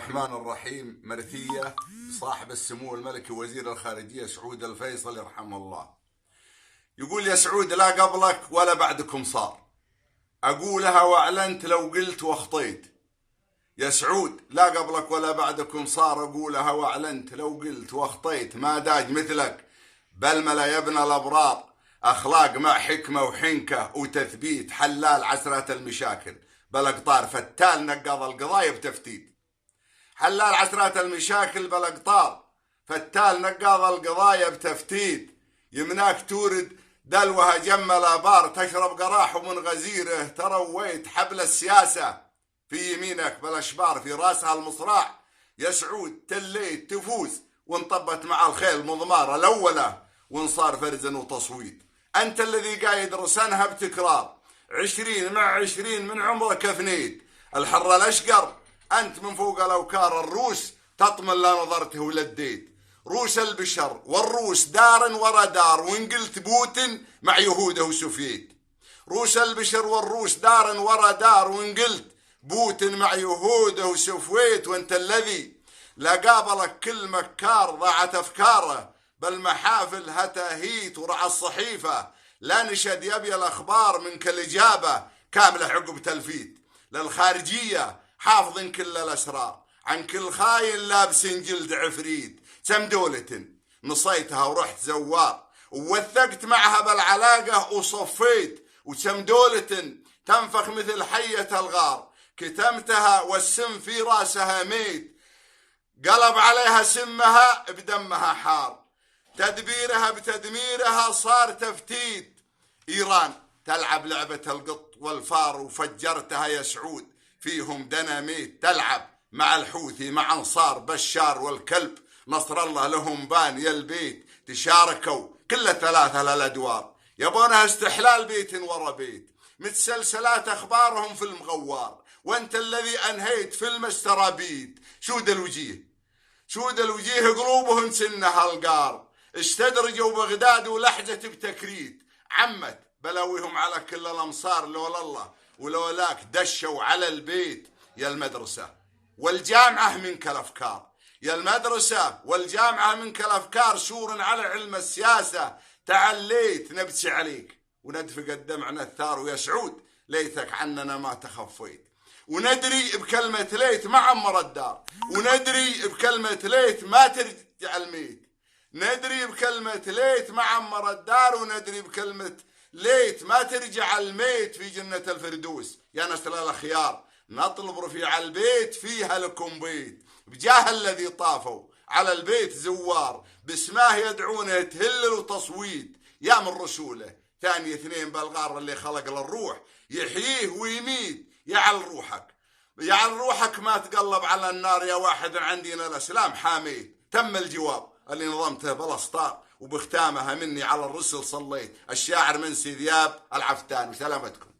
الرحمن الرحيم. مرثية صاحب السمو الملكي وزير الخارجية سعود الفيصل يرحمه الله. يقول: يا سعود، لا قبلك ولا بعدكم صار، أقولها وأعلنت لو قلت واخطيت. يا سعود، لا قبلك ولا بعدكم صار، أقولها وأعلنت لو قلت واخطيت. ما داج مثلك بالملا يا ابن الأبرار، أخلاق مع حكمة وحنكة وتثبيت، حلال عسرات المشاكل بالأقطار، فتال نقاض القضايا بتفتيت. حلال عسرات المشاكل بالأقطار، فتال نقاض القضايا بتفتيت. يمناك تورد دلوها جم الآبار، تشرب قراح من غزيره، ترويت حبل السياسة في يمينك بالأشبار، في راسها المصراع. يا سعود، تليت تفوز وانطبت مع الخيل مضمارة الأولى، وانصار فرزا وتصويت. أنت الذي قايد رسنها بتكرار، 20 من عمرك أفنيت. الحر الأشقر أنت من فوق الأوكار، الروس تطمن لا نظرته ولديت. روس البشر والروس دار ورا دار، وإن قلت بوتن مع يهوده وسوفيت. روس البشر والروس دار ورا دار، وإن قلت بوتن مع يهوده وسوفيت. وانت الذي لا قابلك كل مكار، ضاعت أفكاره بالمحافل هتاهيت، ورعى الصحيفة لا نشد يبي الأخبار منك الإجابة كاملة عقب تلفيت. للخارجية حافظ كل الأسرار، عن كل خاين لابس جلد عفريت. سم دولة نصيتها ورحت زوار، ووثقت معها بالعلاقة وصفيت. وسم دولة تنفخ مثل حية الغار، كتمتها والسم في راسها ميت. قلب عليها سمها بدمها حار، تدبيرها بتدميرها صار تفتيت. إيران تلعب لعبة القط والفار، وفجرتها يا سعود فيهم دناميت. تلعب مع الحوثي مع أنصار بشار والكلب، نصر الله لهم بان يا البيت. تشاركوا كل ثلاثة للأدوار، يبونها استحلال بيت ورا بيت. متسلسلات أخبارهم في المغوار، وانت الذي أنهيت في المسترابيت. شود الوجيه قلوبهم سنها القار، استدرجوا بغداد ولحجة بتكريت. عمت بلاويهم على كل الأمصار، لولا الله ولولاك دشوا على البيت. يا المدرسة والجامعة منك الأفكار، يا المدرسة والجامعة منك الأفكار، سور على علم السياسة تعليت. نبكي عليك وندفق الدمع نثار، ويا سعود ليتك عننا ما تخفيت. وندري بكلمة ليت ما عمر الدار، وندري بكلمة ليت ما ترجع الميت. ندري بكلمة ليت ما عمر الدار، وندري بكلمة ليت ما ترجع الميت في جنة الفردوس. يا نسل الأخيار نطلب رفيع البيت، فيها لكم بيت. بجاه الذي طافوا على البيت زوار، باسماه يدعونه تهلل وتصويت. يا من رسوله ثاني اثنين بالغار، اللي خلق للروح يحييه ويميت. يعل روحك ما تقلب على النار، يا واحد عندنا الأسلام حاميت. تم الجواب اللي نظمته بالأسطار، وبختامها مني على الرسل صليت. الشاعر منسي ذياب العفتان. وسلامتكم.